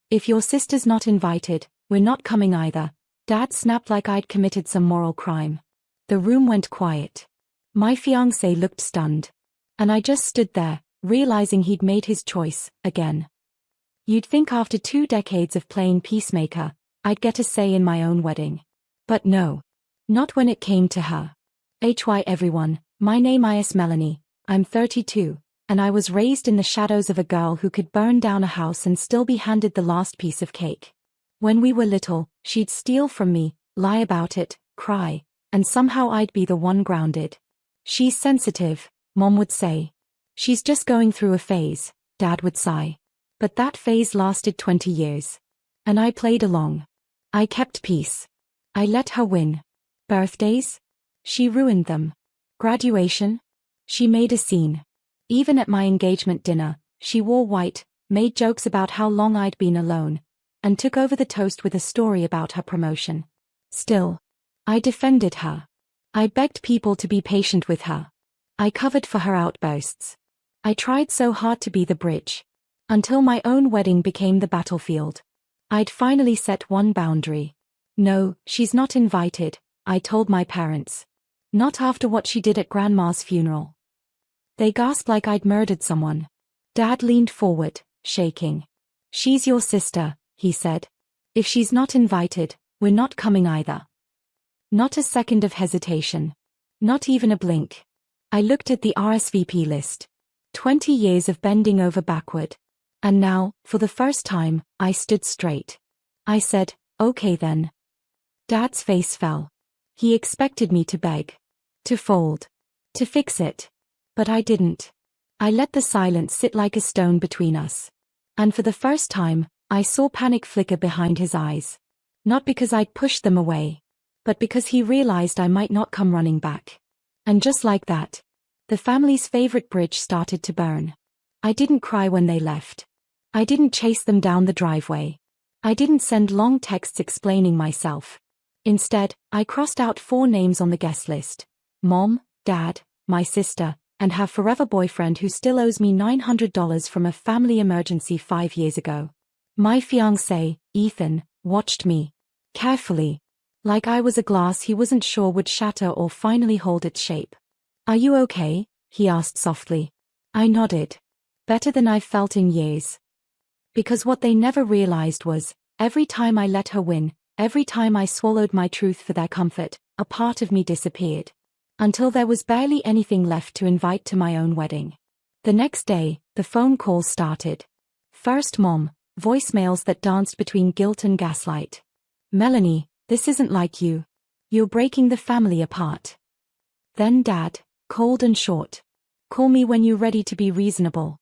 If your sister's not invited, we're not coming either. Dad snapped like I'd committed some moral crime. The room went quiet. My fiancé looked stunned. And I just stood there, realizing he'd made his choice, again. You'd think after 2 decades of playing peacemaker, I'd get a say in my own wedding. But no. Not when it came to her. Hi everyone, my name is Melanie, I'm 32, and I was raised in the shadows of a girl who could burn down a house and still be handed the last piece of cake. When we were little, she'd steal from me, lie about it, cry, and somehow I'd be the one grounded. She's sensitive, Mom would say. She's just going through a phase, Dad would sigh. But that phase lasted 20 years. And I played along. I kept peace. I let her win. Birthdays? She ruined them. Graduation? She made a scene. Even at my engagement dinner, she wore white, made jokes about how long I'd been alone, and took over the toast with a story about her promotion. Still, I defended her. I begged people to be patient with her. I covered for her outbursts. I tried so hard to be the bridge. Until my own wedding became the battlefield. I'd finally set one boundary. No, she's not invited, I told my parents. Not after what she did at Grandma's funeral. They gasped like I'd murdered someone. Dad leaned forward, shaking. She's your sister, he said. If she's not invited, we're not coming either. Not a second of hesitation. Not even a blink. I looked at the RSVP list. 20 years of bending over backward. And now, for the first time, I stood straight. I said, okay then. Dad's face fell. He expected me to beg. To fold. To fix it. But I didn't. I let the silence sit like a stone between us. And for the first time, I saw panic flicker behind his eyes. Not because I'd pushed them away. But because he realized I might not come running back. And just like that, the family's favorite bridge started to burn. I didn't cry when they left. I didn't chase them down the driveway. I didn't send long texts explaining myself. Instead, I crossed out 4 names on the guest list. Mom, Dad, my sister, and her forever boyfriend who still owes me $900 from a family emergency 5 years ago. My fiancé, Ethan, watched me. Carefully. Like I was a glass he wasn't sure would shatter or finally hold its shape. Are you okay? He asked softly. I nodded. Better than I've felt in years. Because what they never realized was, every time I let her win, every time I swallowed my truth for their comfort, a part of me disappeared. Until there was barely anything left to invite to my own wedding. The next day, the phone calls started. First Mom, voicemails that danced between guilt and gaslight. Melanie, this isn't like you. You're breaking the family apart. Then Dad, cold and short. Call me when you're ready to be reasonable.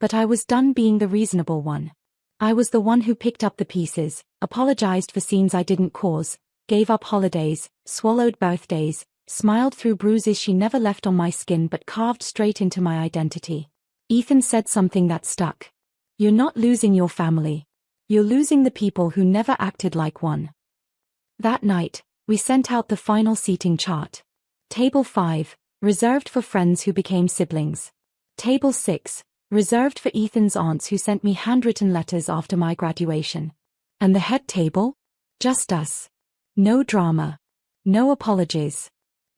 But I was done being the reasonable one. I was the one who picked up the pieces, apologized for scenes I didn't cause, gave up holidays, swallowed birthdays, smiled through bruises she never left on my skin but carved straight into my identity. Ethan said something that stuck. You're not losing your family. You're losing the people who never acted like one. That night, we sent out the final seating chart. Table 5, reserved for friends who became siblings. Table 6, reserved for Ethan's aunts who sent me handwritten letters after my graduation. And the head table? Just us. No drama. No apologies.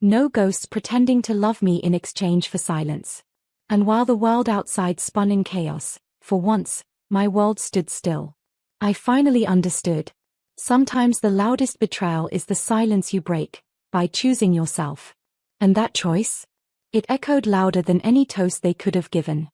No ghosts pretending to love me in exchange for silence. And while the world outside spun in chaos, for once, my world stood still. I finally understood. Sometimes the loudest betrayal is the silence you break, by choosing yourself. And that choice? It echoed louder than any toast they could have given.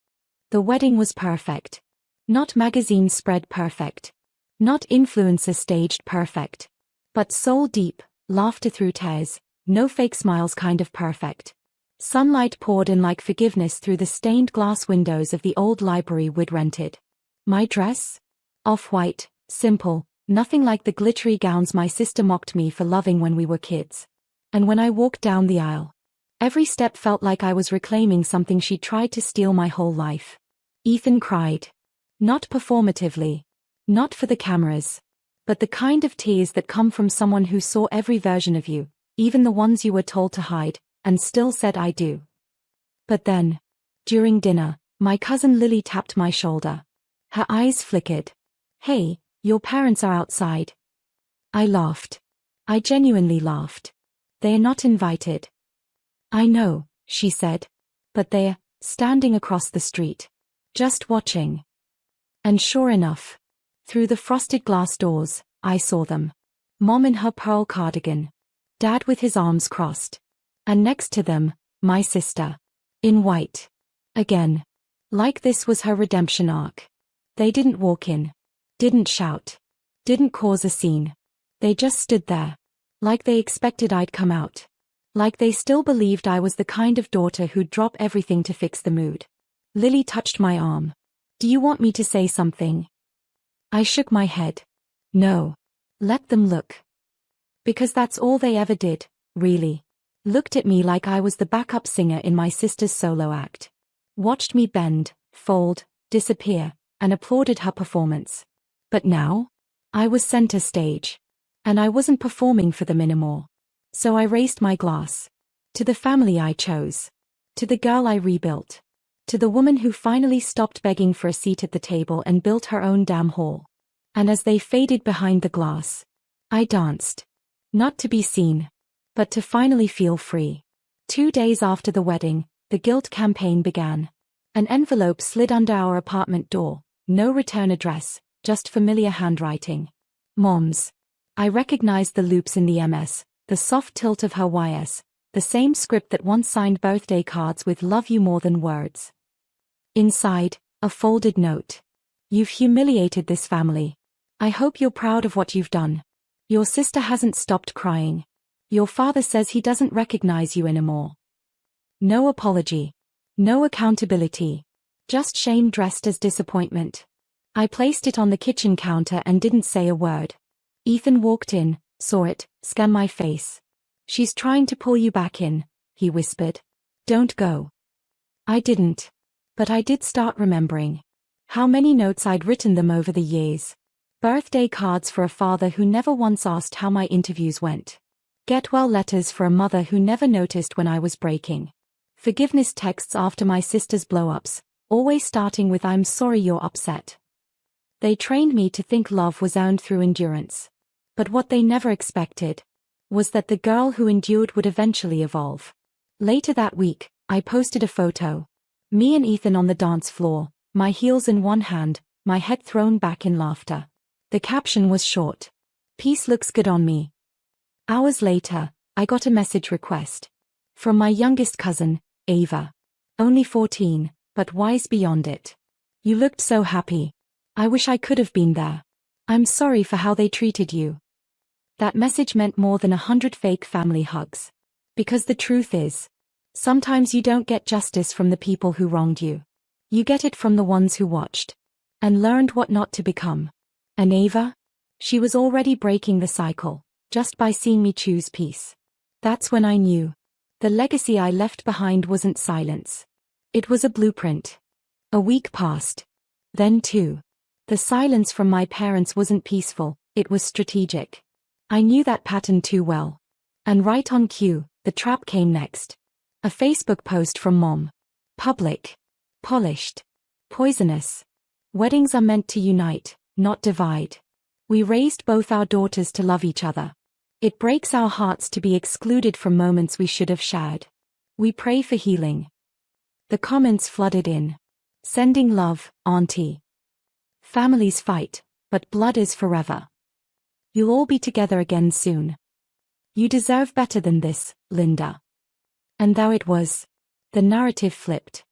The wedding was perfect. Not magazine spread perfect. Not influencer staged perfect. But soul deep, laughter through tears, no fake smiles kind of perfect. Sunlight poured in like forgiveness through the stained glass windows of the old library we'd rented. My dress? Off-white, simple, nothing like the glittery gowns my sister mocked me for loving when we were kids. And when I walked down the aisle, every step felt like I was reclaiming something she tried to steal my whole life. Ethan cried. Not performatively. Not for the cameras. But the kind of tears that come from someone who saw every version of you, even the ones you were told to hide, and still said I do. But then, during dinner, my cousin Lily tapped my shoulder. Her eyes flickered. "Hey, your parents are outside." I laughed. I genuinely laughed. "They're not invited." "I know," she said. "But they're standing across the street. Just watching." And sure enough, through the frosted glass doors, I saw them. Mom in her pearl cardigan. Dad with his arms crossed. And next to them, my sister. In white. Again. Like this was her redemption arc. They didn't walk in. Didn't shout. Didn't cause a scene. They just stood there. Like they expected I'd come out. Like they still believed I was the kind of daughter who'd drop everything to fix the mood. Lily touched my arm. "Do you want me to say something?" I shook my head. "No. Let them look." Because that's all they ever did, really. Looked at me like I was the backup singer in my sister's solo act. Watched me bend, fold, disappear, and applauded her performance. But now? I was center stage. And I wasn't performing for them anymore. So I raised my glass. To the family I chose. To the girl I rebuilt. To the woman who finally stopped begging for a seat at the table and built her own damn hall. And as they faded behind the glass, I danced. Not to be seen, but to finally feel free. 2 days after the wedding, the guilt campaign began. An envelope slid under our apartment door, no return address, just familiar handwriting. Mom's. I recognized the loops in the MS, the soft tilt of her YS, the same script that once signed birthday cards with "Love you more than words." Inside, a folded note. "You've humiliated this family. I hope you're proud of what you've done. Your sister hasn't stopped crying. Your father says he doesn't recognize you anymore." No apology. No accountability. Just shame dressed as disappointment. I placed it on the kitchen counter and didn't say a word. Ethan walked in, saw it, scanned my face. "She's trying to pull you back in," he whispered. "Don't go." I didn't. But I did start remembering. How many notes I'd written them over the years. Birthday cards for a father who never once asked how my interviews went. Get well letters for a mother who never noticed when I was breaking. Forgiveness texts after my sister's blow-ups, always starting with "I'm sorry you're upset." They trained me to think love was earned through endurance. But what they never expected was that the girl who endured would eventually evolve. Later that week, I posted a photo. Me and Ethan on the dance floor, my heels in one hand, my head thrown back in laughter. The caption was short. "Peace looks good on me." Hours later, I got a message request. From my youngest cousin, Ava. Only 14, but wise beyond it. "You looked so happy. I wish I could have been there. I'm sorry for how they treated you." That message meant more than 100 fake family hugs. Because the truth is, sometimes you don't get justice from the people who wronged you. You get it from the ones who watched. And learned what not to become. And Ava? She was already breaking the cycle, just by seeing me choose peace. That's when I knew. The legacy I left behind wasn't silence. It was a blueprint. A week passed. Then 2. The silence from my parents wasn't peaceful, it was strategic. I knew that pattern too well. And right on cue, the trap came next. A Facebook post from Mom. Public. Polished. Poisonous. Weddings are meant to unite, not divide. We raised both our daughters to love each other. It breaks our hearts to be excluded from moments we should have shared. We pray for healing. The comments flooded in. Sending love, Auntie. Families fight, but blood is forever. You'll all be together again soon. You deserve better than this, Linda. And though it was. The narrative flipped.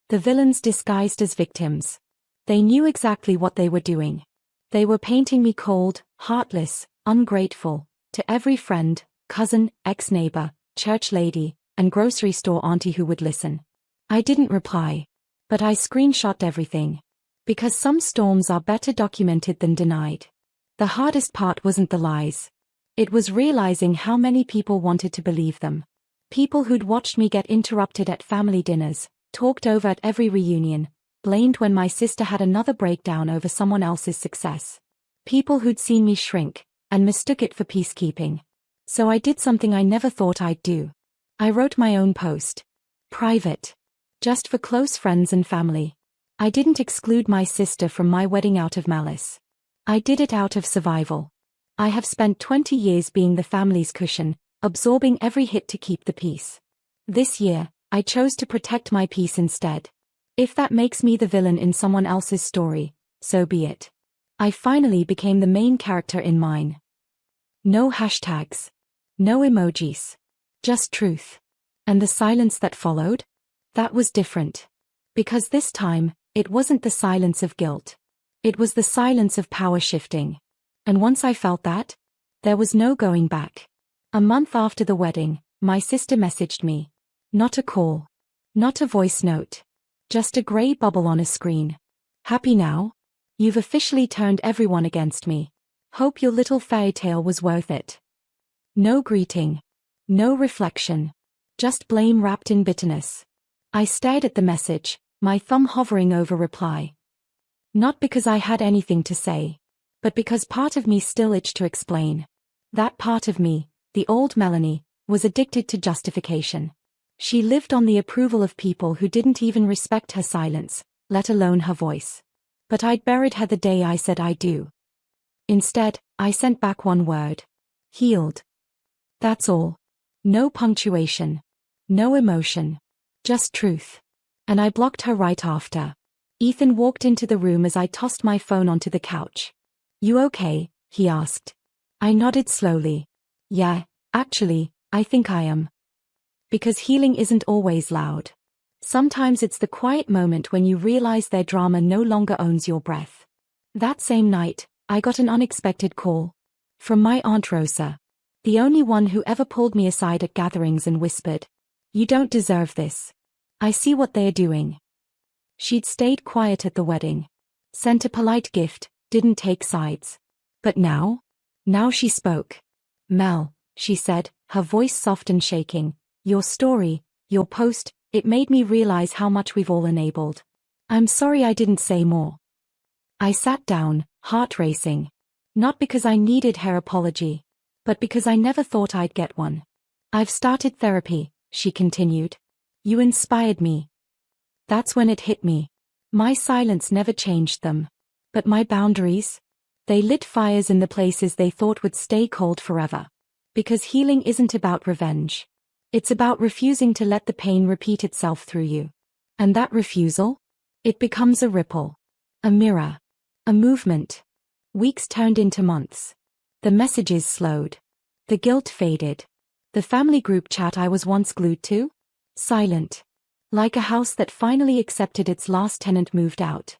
The villains disguised as victims. They knew exactly what they were doing. They were painting me cold, heartless, ungrateful, to every friend, cousin, ex-neighbor, church lady, and grocery store auntie who would listen. I didn't reply. But I screenshot everything. Because some storms are better documented than denied. The hardest part wasn't the lies. It was realizing how many people wanted to believe them. People who'd watched me get interrupted at family dinners, talked over at every reunion, blamed when my sister had another breakdown over someone else's success. People who'd seen me shrink, and mistook it for peacekeeping. So I did something I never thought I'd do. I wrote my own post. Private. Just for close friends and family. I didn't exclude my sister from my wedding out of malice. I did it out of survival. I have spent 20 years being the family's cushion, absorbing every hit to keep the peace. This year, I chose to protect my peace instead. If that makes me the villain in someone else's story, so be it. I finally became the main character in mine. No hashtags. No emojis. Just truth. And the silence that followed? That was different. Because this time, it wasn't the silence of guilt. It was the silence of power shifting. And once I felt that, there was no going back. A month after the wedding, my sister messaged me. Not a call. Not a voice note. Just a gray bubble on a screen. Happy now? You've officially turned everyone against me. Hope your little fairy tale was worth it. No greeting. No reflection. Just blame wrapped in bitterness. I stared at the message, my thumb hovering over reply. Not because I had anything to say, but because part of me still itched to explain. That part of me, the old Melanie, was addicted to justification. She lived on the approval of people who didn't even respect her silence, let alone her voice. But I'd buried her the day I said I do. Instead, I sent back one word. Healed. That's all. No punctuation. No emotion. Just truth. And I blocked her right after. Ethan walked into the room as I tossed my phone onto the couch. You okay? He asked. I nodded slowly. Yeah, actually, I think I am. Because healing isn't always loud. Sometimes it's the quiet moment when you realize their drama no longer owns your breath. That same night, I got an unexpected call. From my Aunt Rosa. The only one who ever pulled me aside at gatherings and whispered, "You don't deserve this. I see what they're doing." She'd stayed quiet at the wedding. Sent a polite gift, didn't take sides. But now? Now she spoke. "Mel," she said, her voice soft and shaking, "your story, your post, it made me realize how much we've all enabled. I'm sorry I didn't say more." I sat down, heart racing. Not because I needed her apology, but because I never thought I'd get one. "I've started therapy," she continued. "You inspired me." That's when it hit me. My silence never changed them. But my boundaries? They lit fires in the places they thought would stay cold forever. Because healing isn't about revenge. It's about refusing to let the pain repeat itself through you. And that refusal? It becomes a ripple. A mirror. A movement. Weeks turned into months. The messages slowed. The guilt faded. The family group chat I was once glued to? Silent. Like a house that finally accepted its last tenant moved out.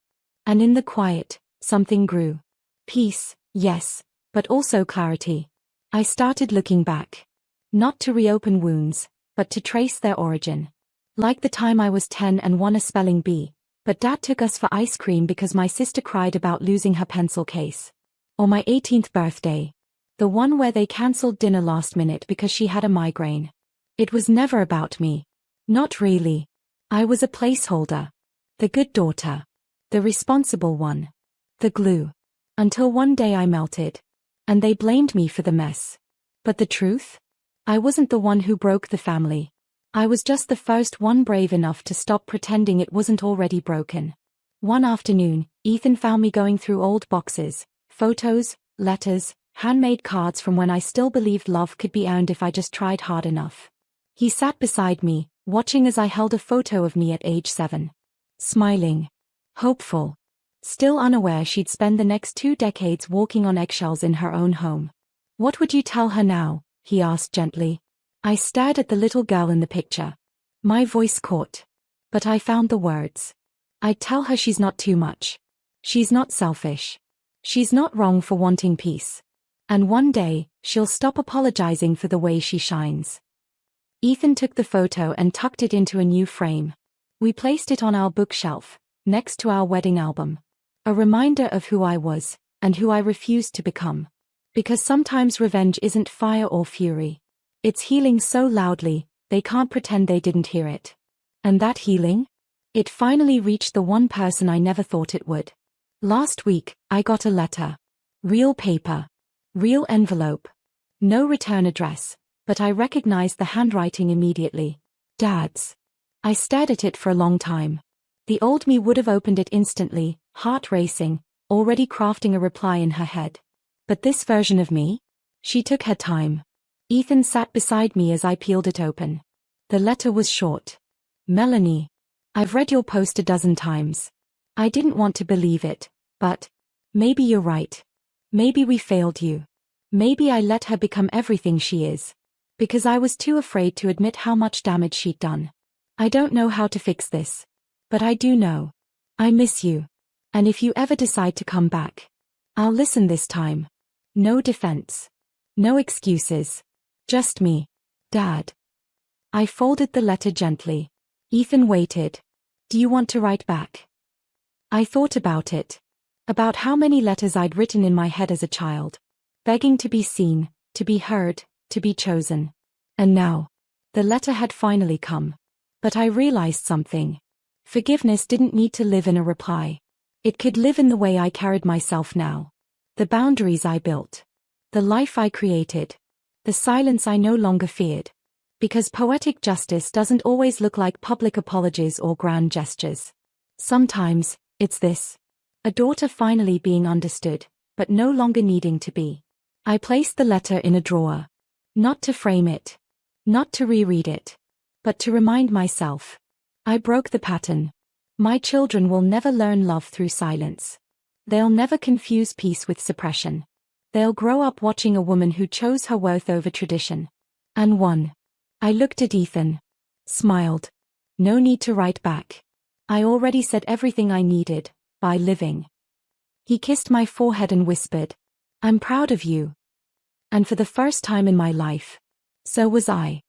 And in the quiet, something grew. Peace, yes, but also clarity. I started looking back. Not to reopen wounds, but to trace their origin. Like the time I was 10 and won a spelling bee, but Dad took us for ice cream because my sister cried about losing her pencil case. Or my 18th birthday. The one where they cancelled dinner last minute because she had a migraine. It was never about me. Not really. I was a placeholder. The good daughter. The responsible one. The glue. Until one day I melted. And they blamed me for the mess. But the truth? I wasn't the one who broke the family. I was just the first one brave enough to stop pretending it wasn't already broken. One afternoon, Ethan found me going through old boxes, photos, letters, handmade cards from when I still believed love could be earned if I just tried hard enough. He sat beside me, watching as I held a photo of me at age 7. Smiling. Hopeful. Still unaware she'd spend the next 2 decades walking on eggshells in her own home. "What would you tell her now?" he asked gently. I stared at the little girl in the picture. My voice caught. But I found the words. I'd tell her she's not too much. She's not selfish. She's not wrong for wanting peace. And one day, she'll stop apologizing for the way she shines. Ethan took the photo and tucked it into a new frame. We placed it on our bookshelf, next to our wedding album. A reminder of who I was, and who I refused to become. Because sometimes revenge isn't fire or fury. It's healing so loudly, they can't pretend they didn't hear it. And that healing? It finally reached the one person I never thought it would. Last week, I got a letter. Real paper. Real envelope. No return address, but I recognized the handwriting immediately. Dad's. I stared at it for a long time. The old me would have opened it instantly, heart racing, already crafting a reply in her head. But this version of me? She took her time. Ethan sat beside me as I peeled it open. The letter was short. Melanie, I've read your post a dozen times. I didn't want to believe it, but maybe you're right. Maybe we failed you. Maybe I let her become everything she is. Because I was too afraid to admit how much damage she'd done. I don't know how to fix this. But I do know. I miss you. And if you ever decide to come back, I'll listen this time. No defense. No excuses. Just me. Dad. I folded the letter gently. Ethan waited. Do you want to write back? I thought about it. About how many letters I'd written in my head as a child. Begging to be seen, to be heard, to be chosen. And now, the letter had finally come. But I realized something. Forgiveness didn't need to live in a reply. It could live in the way I carried myself now. The boundaries I built. The life I created. The silence I no longer feared. Because poetic justice doesn't always look like public apologies or grand gestures. Sometimes, it's this. A daughter finally being understood, but no longer needing to be. I placed the letter in a drawer. Not to frame it. Not to reread it. But to remind myself. I broke the pattern. My children will never learn love through silence. They'll never confuse peace with suppression. They'll grow up watching a woman who chose her worth over tradition. And won. I looked at Ethan. Smiled. No need to write back. I already said everything I needed, by living. He kissed my forehead and whispered, I'm proud of you. And for the first time in my life, so was I.